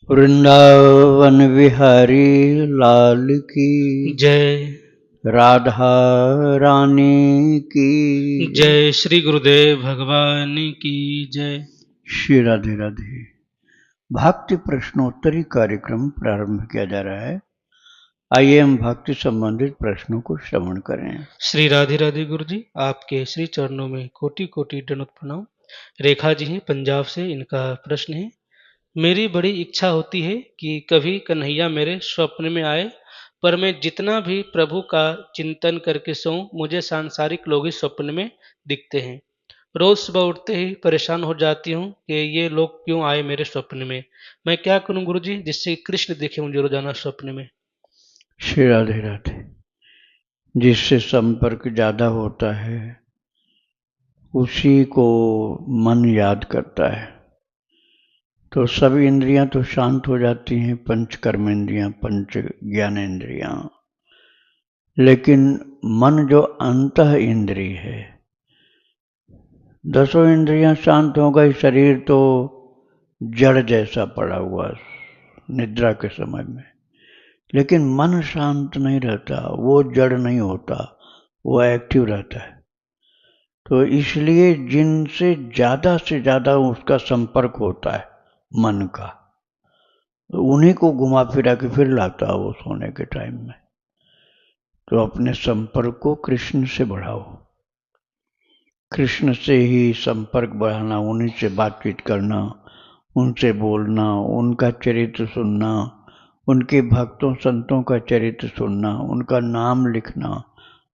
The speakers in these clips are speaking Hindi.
वृंदावन विहारी लाल की जय। राधा रानी की जय श्री गुरुदेव भगवान की जय। श्री राधे राधे। भक्ति प्रश्नोत्तरी कार्यक्रम प्रारंभ किया जा रहा है। आइए हम भक्ति संबंधित प्रश्नों को श्रवण करें। श्री राधे राधे गुरु जी, आपके श्री चरणों में कोटि कोटि दंडवत प्रणाम। रेखा जी हैं पंजाब से, इनका प्रश्न है, मेरी बड़ी इच्छा होती है कि कभी कन्हैया मेरे स्वप्न में आए, पर मैं जितना भी प्रभु का चिंतन करके सोऊं, मुझे सांसारिक लोग ही स्वप्न में दिखते हैं। रोज सुबह उठते ही परेशान हो जाती हूँ कि ये लोग क्यों आए मेरे स्वप्न में। मैं क्या करूं गुरु जी, जिससे कृष्ण दिखे मुझे रोजाना स्वप्न में। श्री राधे राधे। जिससे संपर्क ज्यादा होता है उसी को मन याद करता है, तो सभी इंद्रियां तो शांत हो जाती हैं, पंच कर्मेंद्रियां, पंच ज्ञानेंद्रियां। लेकिन मन जो अंतः इंद्रिय है, दसों इंद्रियां शांत हो गई, शरीर तो जड़ जैसा पड़ा हुआ निद्रा के समय में, लेकिन मन शांत नहीं रहता, वो जड़ नहीं होता, वो एक्टिव रहता है। तो इसलिए जिनसे से ज्यादा उसका संपर्क होता है मन का, तो उन्हीं को घुमा फिरा के फिर लाता है वो सोने के टाइम में। तो अपने संपर्क को कृष्ण से बढ़ाओ, कृष्ण से ही संपर्क बढ़ाना, उन्हीं से बातचीत करना, उनसे बोलना, उनका चरित्र सुनना, उनके भक्तों संतों का चरित्र सुनना, उनका नाम लिखना,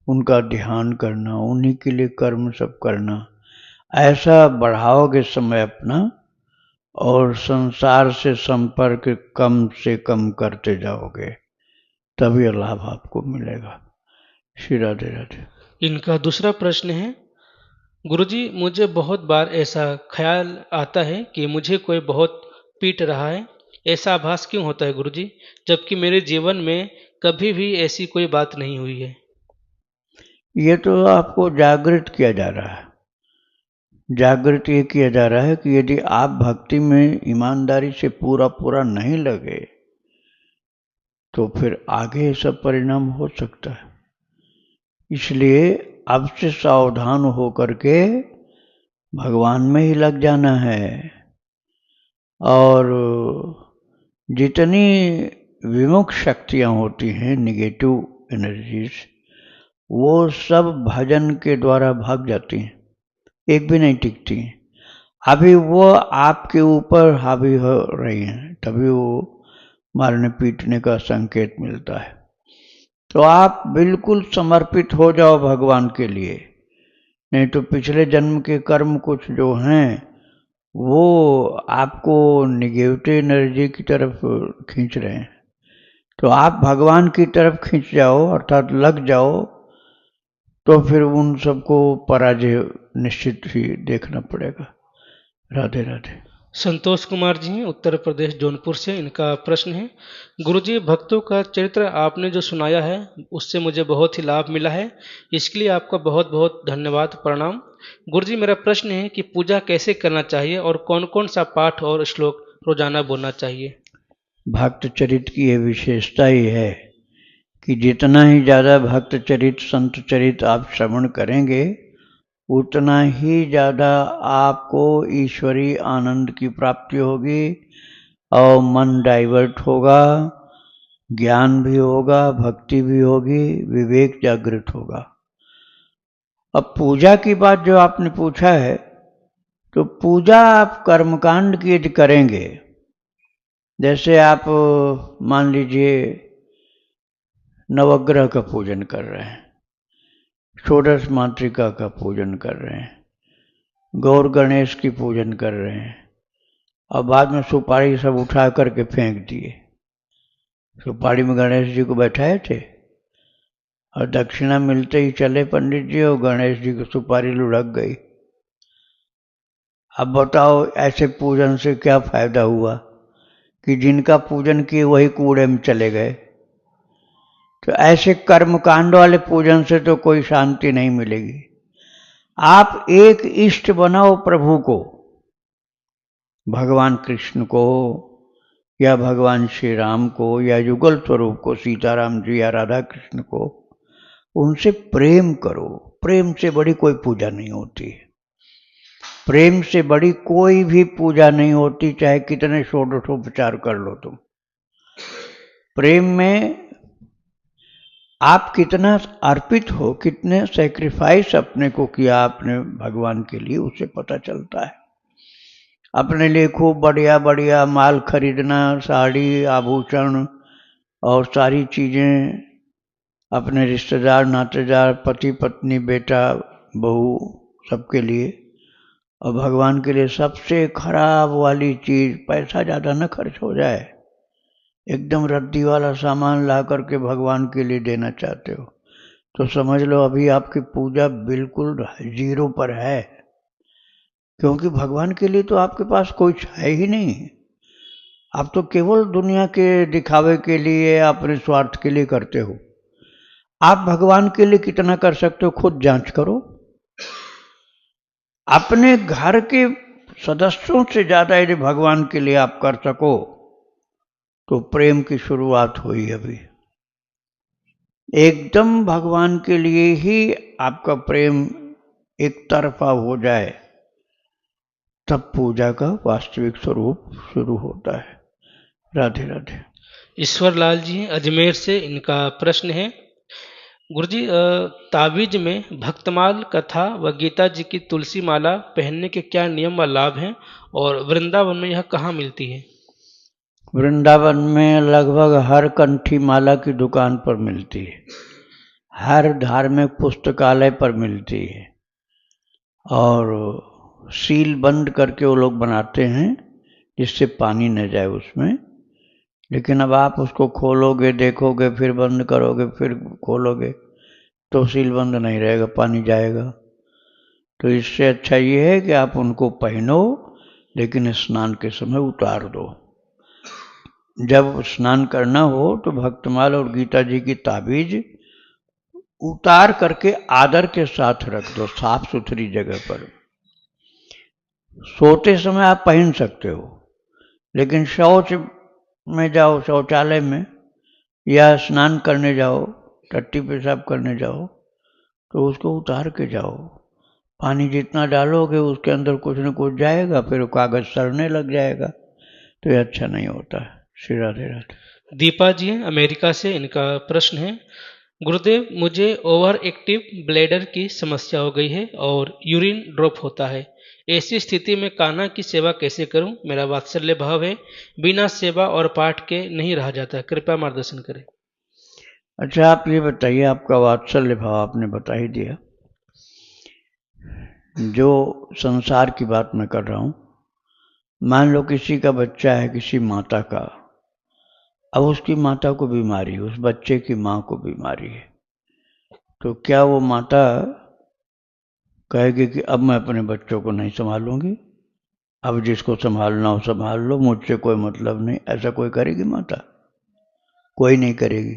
उनका ध्यान करना, उन्हीं के लिए कर्म सब करना। ऐसा बढ़ाओगे समय अपना और संसार से संपर्क कम से कम करते जाओगे, तभी लाभ आपको मिलेगा। श्री राधे राधे। इनका दूसरा प्रश्न है, गुरुजी मुझे बहुत बार ऐसा ख्याल आता है कि मुझे कोई बहुत पीट रहा है। ऐसा आभास क्यों होता है गुरुजी, जबकि मेरे जीवन में कभी भी ऐसी कोई बात नहीं हुई है। ये तो आपको जागृत किया जा रहा है। जागृत ये किया जा रहा है कि यदि आप भक्ति में ईमानदारी से पूरा पूरा नहीं लगे तो फिर आगे सब परिणाम हो सकता है। इसलिए अब से सावधान होकर के भगवान में ही लग जाना है। और जितनी विमुख शक्तियां होती हैं, निगेटिव एनर्जीज, वो सब भजन के द्वारा भाग जाती हैं, एक भी नहीं टिकती हैं। अभी वो आपके ऊपर हावी हो रही हैं, तभी वो मारने पीटने का संकेत मिलता है। तो आप बिल्कुल समर्पित हो जाओ भगवान के लिए, नहीं तो पिछले जन्म के कर्म कुछ जो हैं वो आपको निगेटिव एनर्जी की तरफ खींच रहे हैं। तो आप भगवान की तरफ खींच जाओ, अर्थात लग जाओ, तो फिर उन सबको पराजय निश्चित ही देखना पड़ेगा। राधे राधे। संतोष कुमार जी हैं उत्तर प्रदेश जौनपुर से, इनका प्रश्न है, गुरुजी भक्तों का चरित्र आपने जो सुनाया है उससे मुझे बहुत ही लाभ मिला है, इसके लिए आपका बहुत बहुत धन्यवाद, प्रणाम। गुरुजी मेरा प्रश्न है कि पूजा कैसे करना चाहिए और कौन कौन सा पाठ और श्लोक रोजाना बोलना चाहिए। भक्त चरित्र की यह विशेषता ही है कि जितना ही ज़्यादा भक्त चरित्र संत चरित्र आप श्रवण करेंगे, उतना ही ज़्यादा आपको ईश्वरीय आनंद की प्राप्ति होगी और मन डाइवर्ट होगा, ज्ञान भी होगा, भक्ति भी होगी, विवेक जागृत होगा। अब पूजा की बात जो आपने पूछा है, तो पूजा आप कर्मकांड की यदि करेंगे, जैसे आप मान लीजिए नवग्रह का पूजन कर रहे हैं, षोडश मातृका का पूजन कर रहे हैं, गौर गणेश की पूजन कर रहे हैं, और बाद में सुपारी सब उठा करके फेंक दिए। सुपारी में गणेश जी को बैठाए थे और दक्षिणा मिलते ही चले पंडित जी, और गणेश जी को सुपारी लुढ़क गई। अब बताओ ऐसे पूजन से क्या फायदा हुआ कि जिनका पूजन किए वही कूड़े में चले गए। तो ऐसे कर्मकांड वाले पूजन से तो कोई शांति नहीं मिलेगी। आप एक इष्ट बनाओ प्रभु को, भगवान कृष्ण को, या भगवान श्री राम को या युगल स्वरूप को, सीताराम जी या राधा कृष्ण को, उनसे प्रेम करो। प्रेम से बड़ी कोई पूजा नहीं होती। प्रेम से बड़ी कोई भी पूजा नहीं होती, चाहे कितने षोडशोपचार कर लो तुम। प्रेम में आप कितना अर्पित हो, कितने सैक्रिफाइस अपने को किया आपने भगवान के लिए, उससे पता चलता है। अपने लिए खूब बढ़िया बढ़िया माल खरीदना, साड़ी, आभूषण और सारी चीज़ें, अपने रिश्तेदार, नातेदार, पति पत्नी, बेटा, बहू, सबके लिए। और भगवान के लिए सबसे खराब वाली चीज़, पैसा ज़्यादा न खर्च हो जाए, एकदम रद्दी वाला सामान ला करके भगवान के लिए देना चाहते हो तो समझ लो अभी आपकी पूजा बिल्कुल जीरो पर है। क्योंकि भगवान के लिए तो आपके पास कुछ है ही नहीं। आप तो केवल दुनिया के दिखावे के लिए, अपने स्वार्थ के लिए करते हो। आप भगवान के लिए कितना कर सकते हो, खुद जांच करो। अपने घर के सदस्यों से ज्यादा यदि भगवान के लिए आप कर सको तो प्रेम की शुरुआत हुई। अभी एकदम भगवान के लिए ही आपका प्रेम एक तरफा हो जाए, तब पूजा का वास्तविक स्वरूप शुरू होता है। राधे राधे। ईश्वर लाल जी अजमेर से, इनका प्रश्न है, गुरुजी ताबीज में भक्तमाल कथा व गीता जी की तुलसी माला पहनने के क्या नियम व लाभ हैं और वृंदावन में यह कहाँ मिलती है? वृंदावन में लगभग हर कंठी माला की दुकान पर मिलती है, हर धार्मिक पुस्तकालय पर मिलती है, और सील बंद करके वो लोग बनाते हैं जिससे पानी न जाए उसमें। लेकिन अब आप उसको खोलोगे, देखोगे, फिर बंद करोगे, फिर खोलोगे तो सील बंद नहीं रहेगा, पानी जाएगा। तो इससे अच्छा ये है कि आप उनको पहनो, लेकिन स्नान के समय उतार दो। जब स्नान करना हो तो भक्तमाल और गीता जी की ताबीज उतार करके आदर के साथ रख दो, साफ सुथरी जगह पर। सोते समय आप पहन सकते हो, लेकिन शौच में जाओ, शौचालय में, या स्नान करने जाओ, टट्टी पेशाब करने जाओ, तो उसको उतार के जाओ। पानी जितना डालोगे उसके अंदर कुछ न कुछ जाएगा, फिर कागज सड़ने लग जाएगा, तो ये अच्छा नहीं होता है। श्री राधे राधे। दीपा जी हैं अमेरिका से, इनका प्रश्न है, गुरुदेव मुझे ओवर एक्टिव ब्लैडर की समस्या हो गई है और यूरिन ड्रॉप होता है। ऐसी स्थिति में कान्हा की सेवा कैसे करूं? मेरा वात्सल्य भाव है, बिना सेवा और पाठ के नहीं रहा जाता, कृपया मार्गदर्शन करें। अच्छा, आप ये बताइए, आपका वात्सल्य भाव आपने बता ही दिया। जो संसार की बात मैं कर रहा हूं, मान लो किसी का बच्चा है, किसी माता का, अब उसकी माता को बीमारी है, उस बच्चे की माँ को बीमारी है, तो क्या वो माता कहेगी कि अब मैं अपने बच्चों को नहीं संभालूंगी, अब जिसको संभालना हो संभाल लो, मुझसे कोई मतलब नहीं? ऐसा कोई करेगी माता? कोई नहीं करेगी।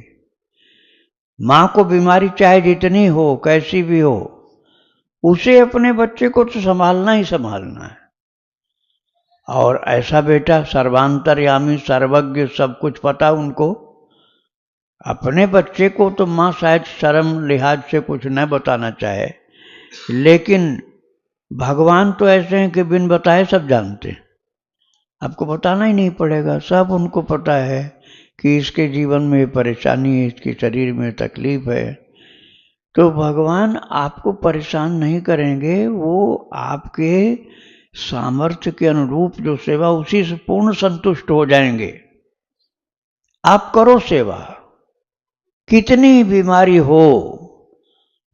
माँ को बीमारी चाहे जितनी हो, कैसी भी हो, उसे अपने बच्चे को तो संभालना ही संभालना है। और ऐसा बेटा सर्वांतर्यामी, सर्वज्ञ, सब कुछ पता उनको। अपने बच्चे को तो माँ शायद शर्म लिहाज से कुछ न बताना चाहे, लेकिन भगवान तो ऐसे हैं कि बिन बताए सब जानते हैं। आपको बताना ही नहीं पड़ेगा, सब उनको पता है कि इसके जीवन में परेशानी है, इसके शरीर में तकलीफ है। तो भगवान आपको परेशान नहीं करेंगे, वो आपके सामर्थ्य के अनुरूप जो सेवा, उसी से पूर्ण संतुष्ट हो जाएंगे। आप करो सेवा, कितनी बीमारी हो,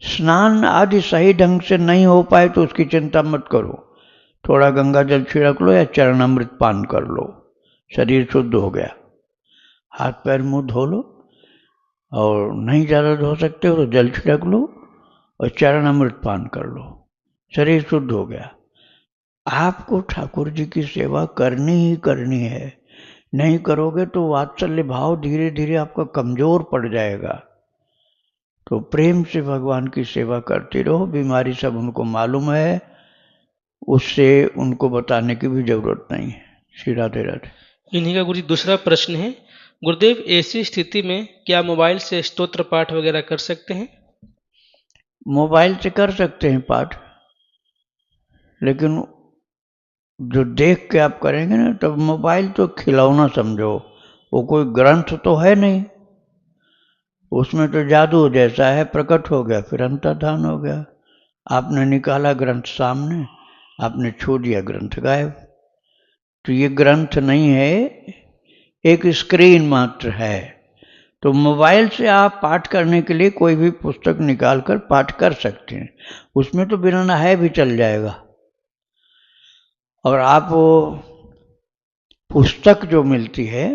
स्नान आदि सही ढंग से नहीं हो पाए तो उसकी चिंता मत करो, थोड़ा गंगा जल छिड़क लो या चरणामृत पान कर लो, शरीर शुद्ध हो गया। हाथ पैर मुंह धो लो, और नहीं ज़्यादा धो सकते हो तो जल छिड़क लो और चरणामृत पान कर लो, शरीर शुद्ध हो गया। आपको ठाकुर जी की सेवा करनी ही करनी है। नहीं करोगे तो वात्सल्य भाव धीरे धीरे आपका कमजोर पड़ जाएगा। तो प्रेम से भगवान की सेवा करते रहो। बीमारी सब उनको मालूम है, उससे उनको बताने की भी जरूरत नहीं है। श्री राधे राधे। इन्हीं का गुरुजी दूसरा प्रश्न है, गुरुदेव ऐसी स्थिति में क्या मोबाइल से स्तोत्र पाठ वगैरह कर सकते हैं? मोबाइल से कर सकते हैं पाठ, लेकिन जो देख के आप करेंगे ना, तब मोबाइल तो खिलौना समझो, वो कोई ग्रंथ तो है नहीं, उसमें तो जादू जैसा है, प्रकट हो गया फिर अंतर्धान हो गया। आपने निकाला ग्रंथ सामने, आपने छू दिया ग्रंथ गायब। तो ये ग्रंथ नहीं है, एक स्क्रीन मात्र है। तो मोबाइल से आप पाठ करने के लिए कोई भी पुस्तक निकाल कर पाठ कर सकते हैं, उसमें तो बिना नहाए भी चल जाएगा। और आप वो पुस्तक जो मिलती है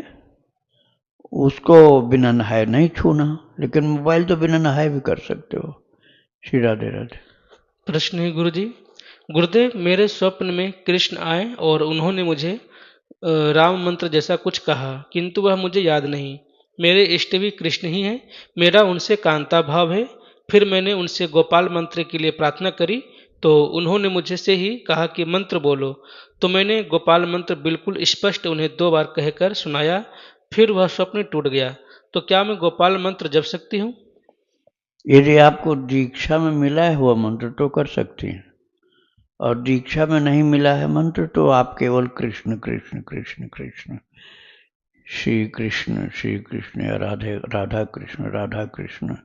उसको बिना नहाए नहीं छूना, लेकिन मोबाइल तो बिना नहाए भी कर सकते हो। श्री राधे राधे। प्रश्न है गुरुजी, गुरुदेव मेरे स्वप्न में कृष्ण आए और उन्होंने मुझे राम मंत्र जैसा कुछ कहा, किंतु वह मुझे याद नहीं। मेरे इष्ट भी कृष्ण ही हैं, मेरा उनसे कांता भाव है। फिर मैंने उनसे गोपाल मंत्र के लिए प्रार्थना करी तो उन्होंने मुझे से ही कहा कि मंत्र बोलो, तो मैंने गोपाल मंत्र बिल्कुल स्पष्ट उन्हें 2 बार कहकर सुनाया, फिर वह स्वप्न टूट गया। तो क्या मैं गोपाल मंत्र जप सकती हूँ? यदि आपको दीक्षा में मिला है हुआ मंत्र तो कर सकती हैं, और दीक्षा में नहीं मिला है मंत्र तो आप केवल कृष्ण कृष्ण कृष्ण कृष्ण, श्री कृष्ण या राधे राधा कृष्ण,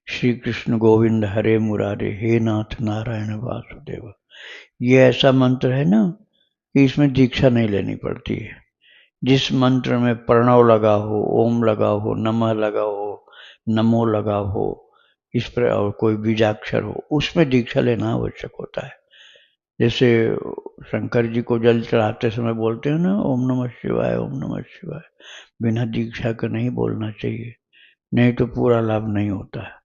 श्री कृष्ण गोविंद हरे मुरारे, हे नाथ नारायण वासुदेव, ये ऐसा मंत्र है ना कि इसमें दीक्षा नहीं लेनी पड़ती है। जिस मंत्र में प्रणव लगा हो, ओम लगा हो, नमः लगा हो, नमो लगा हो, इस पर और कोई बीजाक्षर हो, उसमें दीक्षा लेना आवश्यक होता है। जैसे शंकर जी को जल चढ़ाते समय बोलते हैं ना, ओम नमः शिवाय, ओम नमः शिवाय, बिना दीक्षा के नहीं बोलना चाहिए, नहीं तो पूरा लाभ नहीं होता है।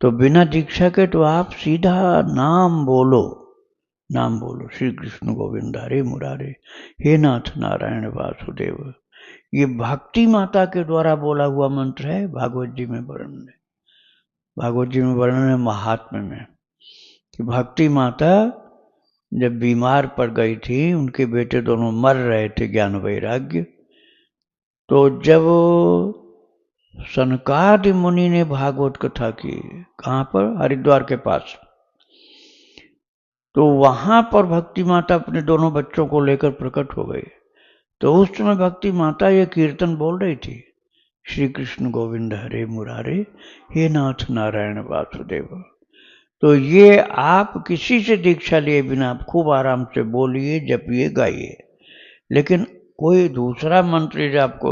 तो बिना दीक्षा के तो आप सीधा नाम बोलो, नाम बोलो, श्री कृष्ण गोविंद हरे मुरारे, हे नाथ नारायण वासुदेव। ये भक्ति माता के द्वारा बोला हुआ मंत्र है। भागवत जी में वर्णन है, भागवत जी में वर्णन है महात्म्य में, कि भक्ति माता जब बीमार पड़ गई थी, उनके बेटे दोनों मर रहे थे ज्ञान वैराग्य, तो जब सनकादि मुनि ने भागवत कथा की, कहाँ पर, हरिद्वार के पास, तो वहां पर भक्ति माता अपने दोनों बच्चों को लेकर प्रकट हो गई। तो उस समय भक्ति माता ये कीर्तन बोल रही थी, श्री कृष्ण गोविंद हरे मुरारे, हे नाथ नारायण वासुदेव। तो ये आप किसी से दीक्षा लिए बिना आप खूब आराम से बोलिए, जपिए, गाइए, लेकिन कोई दूसरा मंत्र यदि आपको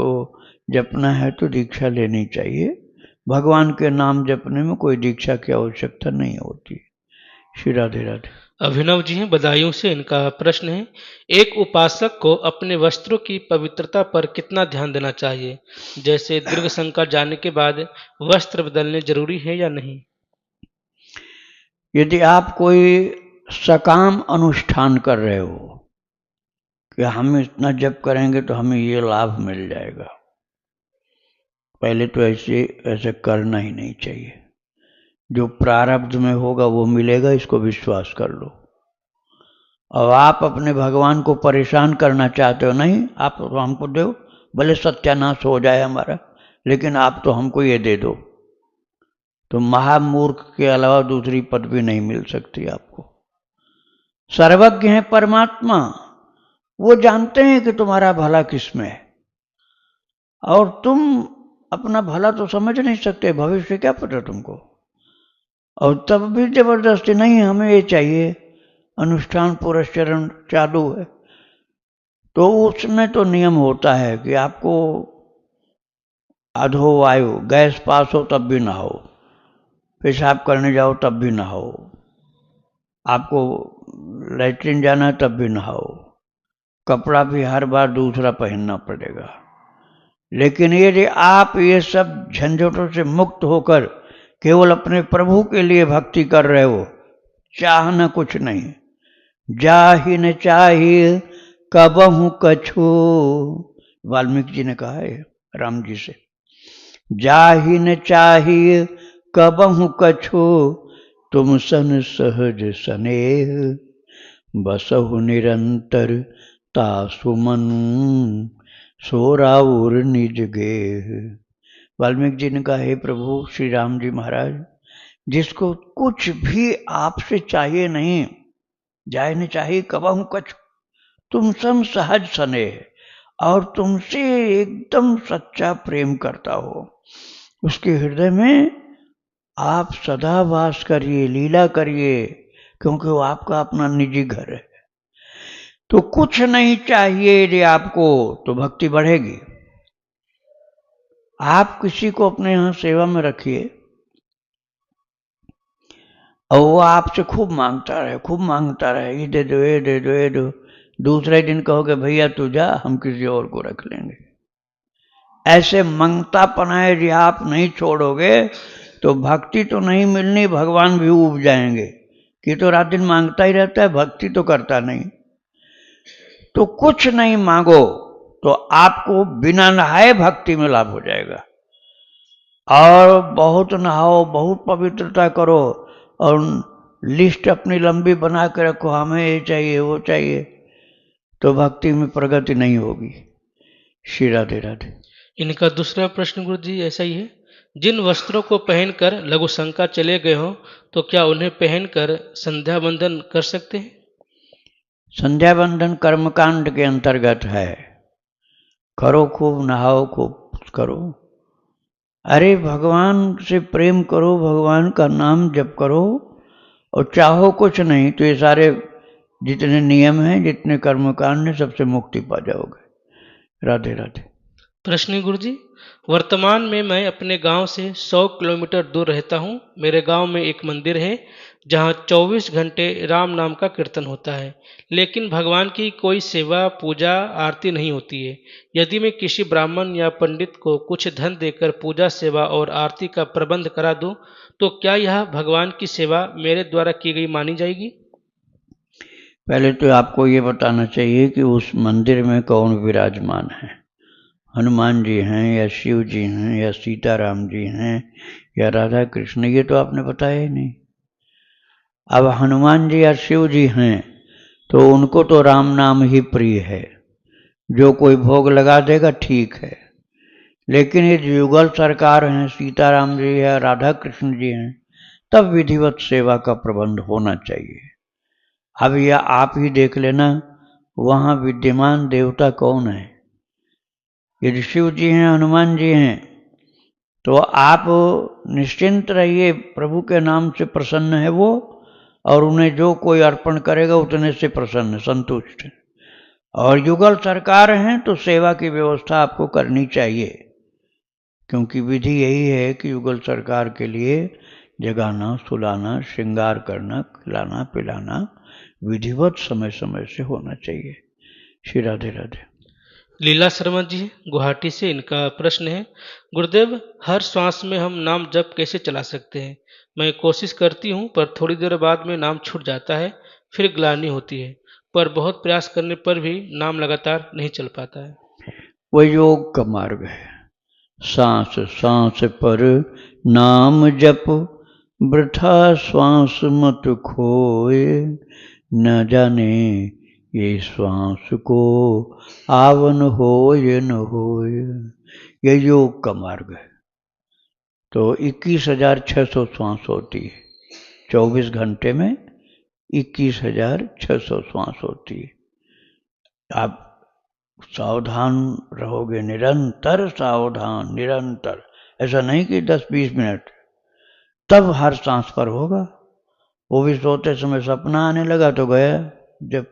जपना है तो दीक्षा लेनी चाहिए। भगवान के नाम जपने में कोई दीक्षा की आवश्यकता नहीं होती। श्री राधे राधे। अभिनव जी हैं बदायूं से, इनका प्रश्न है, एक उपासक को अपने वस्त्रों की पवित्रता पर कितना ध्यान देना चाहिए? जैसे दीर्घ संकट जाने के बाद वस्त्र बदलने जरूरी है या नहीं? यदि आप कोई सकाम अनुष्ठान कर रहे हो कि हम इतना जप करेंगे तो हमें ये लाभ मिल जाएगा, पहले तो ऐसे करना ही नहीं चाहिए। जो प्रारब्ध में होगा वो मिलेगा, इसको विश्वास कर लो। और आप अपने भगवान को परेशान करना चाहते हो, नहीं आप तो हमको दो, भले सत्यानाश हो जाए हमारा, लेकिन आप तो हमको ये दे दो। तो महामूर्ख के अलावा दूसरी पदवी नहीं मिल सकती आपको। सर्वज्ञ है परमात्मा, वो जानते हैं कि तुम्हारा भला किसमें है, और तुम अपना भला तो समझ नहीं सकते, भविष्य क्या पता तुमको। और तब भी जबरदस्ती नहीं, हमें ये चाहिए, अनुष्ठान पुरस्चरण चालू है, तो उसमें तो नियम होता है कि आपको अधो वायु, गैस पास हो तब भी ना हो, पेशाब करने जाओ तब भी ना हो, आपको लैट्रिन जाना है तब भी ना हो, कपड़ा भी हर बार दूसरा पहनना पड़ेगा। लेकिन यदि आप ये सब झंझटों से मुक्त होकर केवल अपने प्रभु के लिए भक्ति कर रहे हो, चाहना कुछ नहीं, जाहि न चाहिए कबहु कछु, वाल्मीकि जी ने कहा है राम जी से, जाहि न चाहिए कबहु कछु, तुम सन सहज स्नेह, बसहु निरंतर तासु मन, सो राउर निज गेह। वाल्मीकि जी ने कहा, हे प्रभु श्री राम जी महाराज, जिसको कुछ भी आपसे चाहिए नहीं, जाय न चाहिए कबहु कछु, तुम सम सहज सने, और तुमसे एकदम सच्चा प्रेम करता हो, उसके हृदय में आप सदा वास करिए, लीला करिए, क्योंकि वो आपका अपना निजी घर है। तो कुछ नहीं चाहिए यदि आपको, तो भक्ति बढ़ेगी। आप किसी को अपने यहां सेवा में रखिए और वो आपसे खूब मांगता रहे, ये दे दो, ये दे दो, ये दो। दूसरे दिन कहोगे भैया तू जा, हम किसी और को रख लेंगे। ऐसे मंगतापना यदि आप नहीं छोड़ोगे तो भक्ति तो नहीं मिलनी, भगवान भी उब जाएंगे कि तो रात दिन मांगता ही रहता है, भक्ति तो करता नहीं। तो कुछ नहीं मांगो तो आपको बिना नहाए भक्ति में लाभ हो जाएगा। और बहुत नहाओ, बहुत पवित्रता करो और लिस्ट अपनी लंबी बना के रखो, हमें ये चाहिए वो चाहिए, तो भक्ति में प्रगति नहीं होगी। श्री राधे राधे। इनका दूसरा प्रश्न गुरु जी ऐसा ही है, जिन वस्त्रों को पहनकर लघु शंका चले गए हो तो क्या उन्हें पहनकर संध्या बंदन कर सकते हैं? संध्या बंदन कर्मकांड के अंतर्गत है। करो खूब, नहाओ खूब करो। अरे भगवान से प्रेम करो, भगवान का नाम जप करो और चाहो कुछ नहीं तो ये सारे जितने नियम हैं, जितने कर्मकांड हैं, सबसे मुक्ति पा जाओगे। राधे राधे। प्रश्न गुरु जी, वर्तमान में मैं अपने गांव से 100 किलोमीटर दूर रहता हूं। मेरे गांव में एक मंदिर है जहां 24 घंटे राम नाम का कीर्तन होता है, लेकिन भगवान की कोई सेवा, पूजा, आरती नहीं होती है। यदि मैं किसी ब्राह्मण या पंडित को कुछ धन देकर पूजा, सेवा और आरती का प्रबंध करा दूं, तो क्या यह भगवान की सेवा मेरे द्वारा की गई मानी जाएगी? पहले तो आपको ये बताना चाहिए कि उस मंदिर में कौन विराजमान है। हनुमान जी हैं या शिव जी हैं या सीताराम जी हैं या राधा कृष्ण, ये तो आपने बताया ही नहीं। अब हनुमान जी या शिव जी हैं तो उनको तो राम नाम ही प्रिय है, जो कोई भोग लगा देगा ठीक है। लेकिन ये युगल सरकार हैं, सीताराम जी या राधा कृष्ण जी हैं, तब विधिवत सेवा का प्रबंध होना चाहिए। अब यह आप ही देख लेना वहां विद्यमान देवता कौन है। यदि शिव जी हैं, हनुमान जी हैं, तो आप निश्चिंत रहिए, प्रभु के नाम से प्रसन्न है वो, और उन्हें जो कोई अर्पण करेगा उतने से प्रसन्न, संतुष्ट है। और युगल सरकार हैं तो सेवा की व्यवस्था आपको करनी चाहिए, क्योंकि विधि यही है कि युगल सरकार के लिए जगाना, सुलाना, श्रृंगार करना, खिलाना पिलाना विधिवत समय समय से होना चाहिए। श्री राधे राधे। लीला शर्मा जी गुवाहाटी से, इनका प्रश्न है, गुरुदेव हर श्वास में हम नाम जप कैसे चला सकते हैं? मैं कोशिश करती हूँ पर थोड़ी देर बाद में नाम छूट जाता है, फिर ग्लानि होती है, पर बहुत प्रयास करने पर भी नाम लगातार नहीं चल पाता है। वह योग का मार्ग है। सांस सांस पर नाम जप, वृथा श्वास मत खोए, न जाने ये श्वास को आवन होय न होय। यह योग का मार्ग है। तो 21,600 श्वास होती है 24 घंटे में, 21,600 श्वास होती है। आप सावधान रहोगे, निरंतर सावधान, निरंतर, ऐसा नहीं कि 10-20 मिनट, तब हर सांस पर होगा। वो भी सोते समय सपना आने लगा तो गया, जब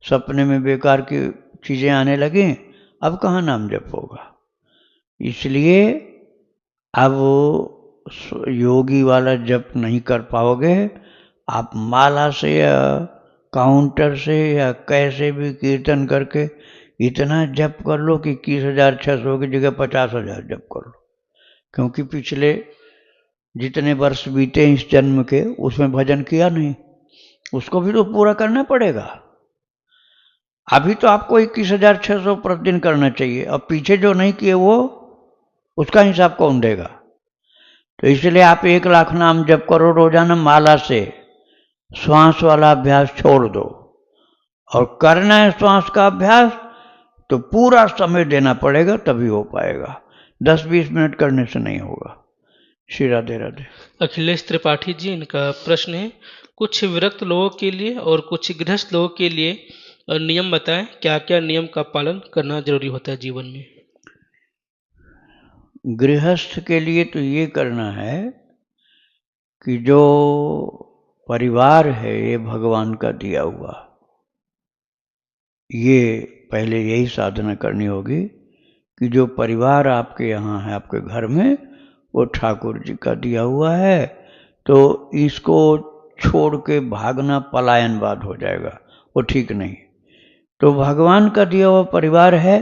सपने में बेकार की चीजें आने लगी, अब कहाँ नाम जप होगा। इसलिए अब योगी वाला जप नहीं कर पाओगे। आप माला से या काउंटर से या कैसे भी कीर्तन करके इतना जप कर लो कि 21,600 की जगह 50,000 जप कर लो, क्योंकि पिछले जितने वर्ष बीते इस जन्म के, उसमें भजन किया नहीं, उसको भी तो पूरा करना पड़ेगा। अभी तो आपको 21,600 प्रतिदिन करना चाहिए, अब पीछे जो नहीं किए वो, उसका हिसाब कौन देगा। तो इसलिए आप 1,00,000 नाम जप करो रोजाना माला से, श्वास वाला अभ्यास छोड़ दो, और करना है श्वास का अभ्यास तो पूरा समय देना पड़ेगा, तभी हो पाएगा। 10-20 मिनट करने से नहीं होगा। श्री राधे राधे। अखिलेश त्रिपाठी जी, इनका प्रश्न है, कुछ विरक्त लोगों के लिए और कुछ गृहस्थ लोगों के लिए नियम बताएं, क्या क्या नियम का पालन करना जरूरी होता है जीवन में। गृहस्थ के लिए तो ये करना है कि जो परिवार है ये भगवान का दिया हुआ, ये पहले यही साधना करनी होगी कि जो परिवार आपके यहाँ है, आपके घर में, वो ठाकुर जी का दिया हुआ है, तो इसको छोड़ के भागना पलायनवाद हो जाएगा, वो ठीक नहीं। तो भगवान का दिया हुआ परिवार है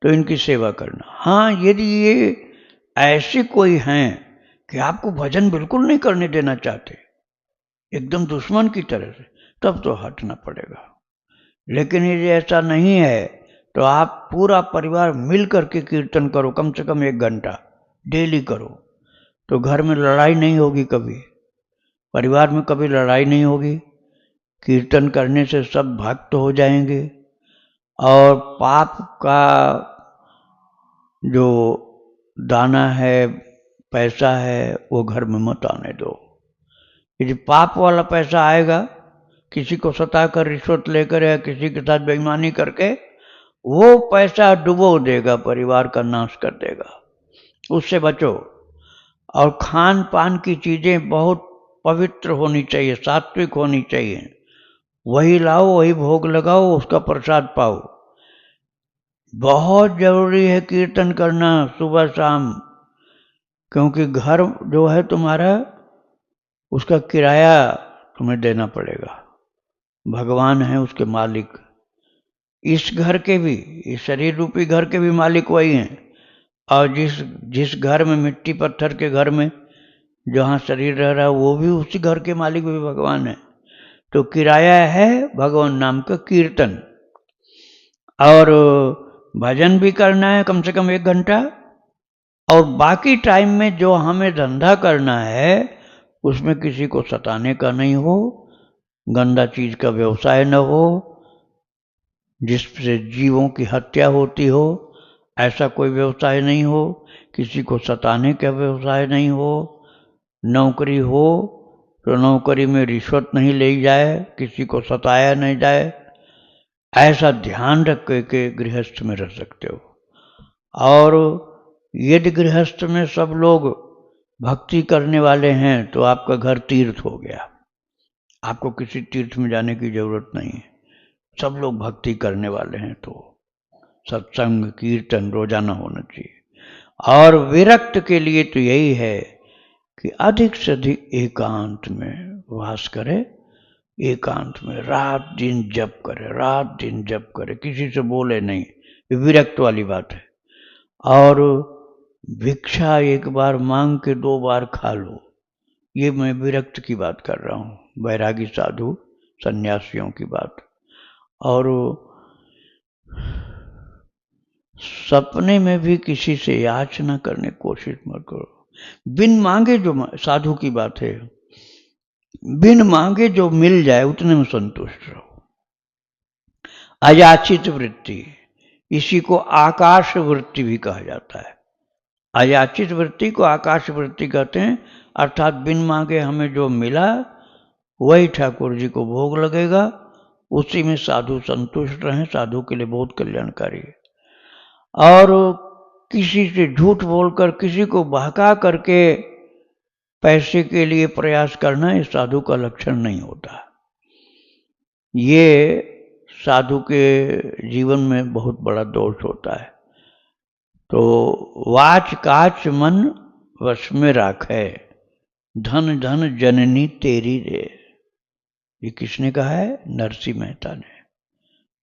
तो इनकी सेवा करना। हाँ, यदि ये ऐसे कोई हैं कि आपको भजन बिल्कुल नहीं करने देना चाहते, एकदम दुश्मन की तरह से, तब तो हटना पड़ेगा। लेकिन यदि ऐसा नहीं है तो आप पूरा परिवार मिल करके कीर्तन करो, कम से कम 1 घंटा डेली करो, तो घर में लड़ाई नहीं होगी, कभी परिवार में कभी लड़ाई नहीं होगी। कीर्तन करने से सब भक्त हो जाएंगे और पाप का जो दाना है, पैसा है, वो घर में मत आने दो। यदि पाप वाला पैसा आएगा, किसी को सताकर, रिश्वत लेकर या किसी के साथ बेईमानी करके, वो पैसा डुबो देगा, परिवार का नाश कर देगा। उससे बचो। और खान पान की चीज़ें बहुत पवित्र होनी चाहिए, सात्विक होनी चाहिए। वही लाओ, वही भोग लगाओ, उसका प्रसाद पाओ। बहुत जरूरी है कीर्तन करना सुबह शाम, क्योंकि घर जो है तुम्हारा, उसका किराया तुम्हें देना पड़ेगा। भगवान है उसके मालिक। इस घर के भी, इस शरीर रूपी घर के भी मालिक वही हैं। और जिस घर में, मिट्टी पत्थर के घर में जहाँ शरीर रह रहा है, वो भी उसी घर के मालिक भी भगवान है। तो किराया है भगवान नाम का कीर्तन। और भजन भी करना है कम से कम 1 घंटा। और बाकी टाइम में जो हमें धंधा करना है, उसमें किसी को सताने का नहीं हो, गंदा चीज का व्यवसाय न हो, जिससे जीवों की हत्या होती हो, ऐसा कोई व्यवसाय नहीं हो। किसी को सताने का व्यवसाय नहीं हो। नौकरी हो तो नौकरी में रिश्वत नहीं ली जाए, किसी को सताया नहीं जाए। ऐसा ध्यान रख के गृहस्थ में रह सकते हो। और यदि गृहस्थ में सब लोग भक्ति करने वाले हैं तो आपका घर तीर्थ हो गया। आपको किसी तीर्थ में जाने की जरूरत नहीं है। सब लोग भक्ति करने वाले हैं तो सत्संग कीर्तन रोजाना होना चाहिए। और विरक्त के लिए तो यही है कि अधिक से अधिक एकांत में वास करे। एकांत में रात दिन जप करे, रात दिन जप करे, किसी से बोले नहीं। ये विरक्त वाली बात है। और भिक्षा 1 बार मांग के 2 बार खा लो, ये मैं विरक्त की बात कर रहा हूँ, बैरागी साधु सन्यासियों की बात। और सपने में भी किसी से याचना करने की कोशिश मत करो। बिन मांगे जो, साधु की बात है, बिन मांगे जो मिल जाए उतने में संतुष्ट रहो। अयाचित वृत्ति, इसी को आकाश वृत्ति भी कहा जाता है। अयाचित वृत्ति को आकाश वृत्ति कहते हैं। अर्थात बिन मांगे हमें जो मिला वही ठाकुर जी को भोग लगेगा, उसी में साधु संतुष्ट रहें। साधु के लिए बहुत कल्याणकारी है। और किसी से झूठ बोलकर, किसी को बहका करके पैसे के लिए प्रयास करना, ये साधु का लक्षण नहीं होता। ये साधु के जीवन में बहुत बड़ा दोष होता है। तो वाच काच मन वश में राखे, धन धन जननी तेरी रे। ये किसने कहा है? नरसिंह मेहता ने।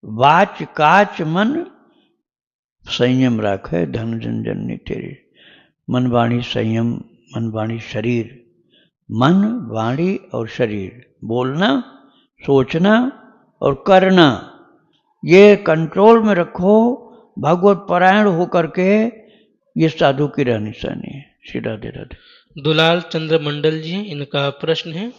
वाच काच मन संयम राखे, धन धन जननी तेरी। मन वाणी संयम, मन वाणी शरीर, मन वाणी और शरीर, बोलना, सोचना और करना, ये कंट्रोल में रखो। भगवत परायण होकर के ये साधु की रहनी सहनी है। श्री राधे राधे। दुलाल चंद्र मंडल जी, इनका प्रश्न है,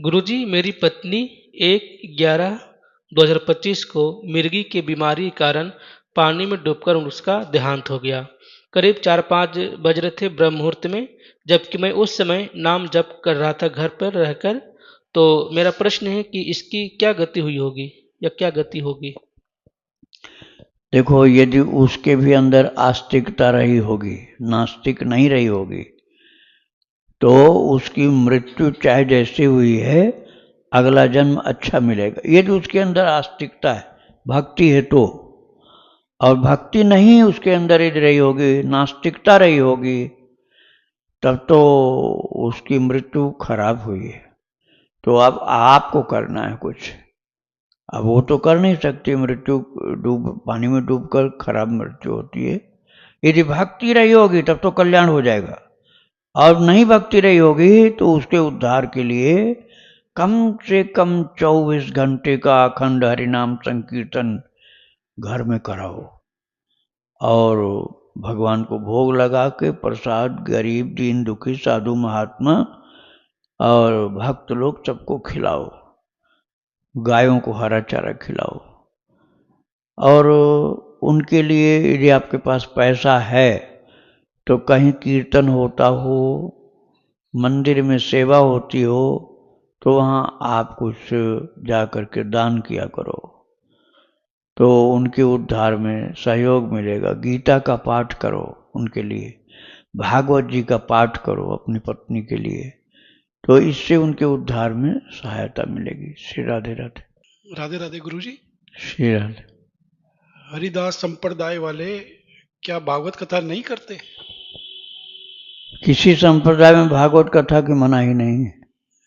गुरुजी मेरी पत्नी 1/11/2025 को मिर्गी की बीमारी के कारण पानी में डूबकर उसका देहांत हो गया। करीब 4-5 बज रहे थे ब्रह्म मुहूर्त में, जबकि मैं उस समय नाम जप कर रहा था घर पर रहकर। तो मेरा प्रश्न है कि इसकी क्या गति हुई होगी या क्या गति होगी? देखो, यदि उसके भी अंदर आस्तिकता रही होगी, नास्तिक नहीं रही होगी, तो उसकी मृत्यु चाहे जैसी हुई है, अगला जन्म अच्छा मिलेगा। यदि उसके अंदर आस्तिकता है, भक्ति है तो, और भक्ति नहीं उसके अंदर यदि रही होगी, नास्तिकता रही होगी, तब तो उसकी मृत्यु खराब हुई है। तो अब आपको करना है कुछ। अब वो तो कर नहीं सकती, मृत्यु पानी में डूबकर खराब मृत्यु होती है। यदि भक्ति रही होगी तब तो कल्याण हो जाएगा, और नहीं भक्ति रही होगी तो उसके उद्धार के लिए कम से कम 24 घंटे का अखंड हरिनाम संकीर्तन घर में कराओ, और भगवान को भोग लगा के प्रसाद गरीब दीन दुखी साधु महात्मा और भक्त लोग सबको खिलाओ, गायों को हरा चारा खिलाओ। और उनके लिए यदि आपके पास पैसा है तो कहीं कीर्तन होता हो, मंदिर में सेवा होती हो, तो वहाँ आप कुछ जा कर के दान किया करो, तो उनके उद्धार में सहयोग मिलेगा। गीता का पाठ करो उनके लिए, भागवत जी का पाठ करो अपनी पत्नी के लिए, तो इससे उनके उद्धार में सहायता मिलेगी। श्री राधे राधे। राधे राधे गुरुजी। श्री राधे। हरिदास संप्रदाय वाले क्या भागवत कथा नहीं करते? किसी संप्रदाय में भागवत कथा की मनाही नहीं है।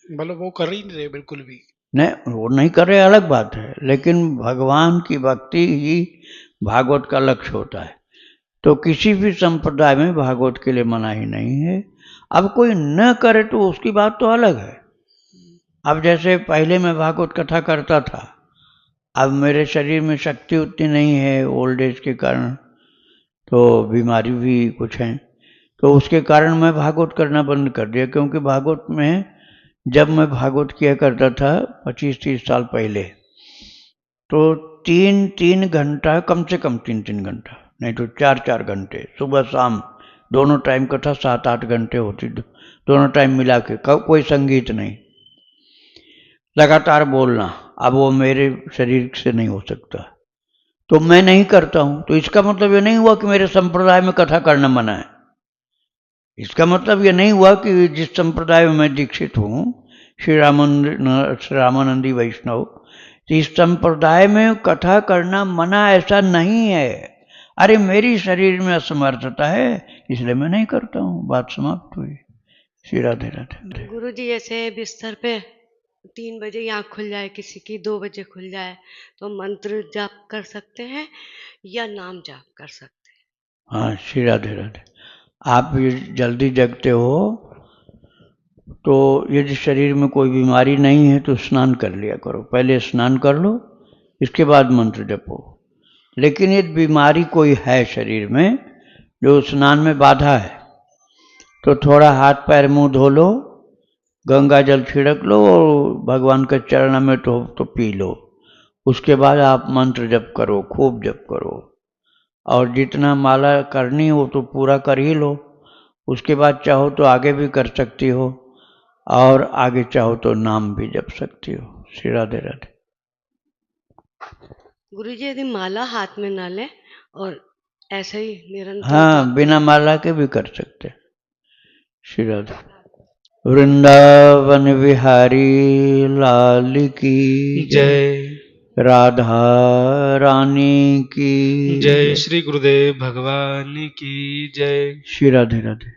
मतलब वो कर ही नहीं रहे बिल्कुल भी? नहीं, वो नहीं कर रहे अलग बात है, लेकिन भगवान की भक्ति ही भागवत का लक्ष्य होता है। तो किसी भी संप्रदाय में भागवत के लिए मनाही नहीं है। अब कोई न करे तो उसकी बात तो अलग है। अब जैसे पहले मैं भागवत कथा करता था, अब मेरे शरीर में शक्ति उतनी नहीं है ओल्ड एज के कारण, तो बीमारी भी कुछ है, तो उसके कारण मैं भागवत करना बंद कर दिया। क्योंकि भागवत में जब मैं भागवत किया करता था 25-30 साल पहले, तो 3-3 घंटा, कम से कम 3-3 घंटा, नहीं तो 4-4 घंटे, सुबह शाम दोनों टाइम कथा 7-8 घंटे होती, दोनों टाइम मिला के, कोई संगीत नहीं, लगातार बोलना। अब वो मेरे शरीर से नहीं हो सकता, तो मैं नहीं करता हूं। तो इसका मतलब ये नहीं हुआ कि मेरे संप्रदाय में कथा करना मना है। इसका मतलब ये नहीं हुआ कि जिस संप्रदाय में मैं दीक्षित हूँ, श्री रामानंदी वैष्णव, इस संप्रदाय में कथा करना मना ऐसा नहीं है। अरे मेरी शरीर में असमर्थता है, इसलिए मैं नहीं करता हूँ, बात समाप्त हुई। श्री राधे राधे। गुरुजी, जैसे बिस्तर पे 3 बजे आँख खुल जाए, किसी की 2 बजे खुल जाए, तो मंत्र जाप कर सकते हैं या नाम जाप कर सकते हैं? हाँ, श्री राधे राधे। आप ये जल्दी जगते हो तो यदि शरीर में कोई बीमारी नहीं है तो स्नान कर लिया करो, पहले स्नान कर लो, इसके बाद मंत्र जपो। लेकिन यदि बीमारी कोई है शरीर में जो स्नान में बाधा है, तो थोड़ा हाथ पैर मुंह धो लो, गंगा जल छिड़क लो और भगवान के चरण में तो पी लो। उसके बाद आप मंत्र जप करो, खूब जप करो, और जितना माला करनी हो तो पूरा कर ही लो। उसके बाद चाहो तो आगे भी कर सकती हो, और आगे चाहो तो नाम भी जप सकती हो। श्री राधे राधे। गुरुजी, यदि माला हाथ में ना ले और ऐसे ही निरंतर हाँ, बिना माला के भी कर सकते। श्री राधे। वृंदावन विहारी लाल की जय। राधा रानी की जय। श्री गुरुदेव भगवान की जय। श्री राधे राधे।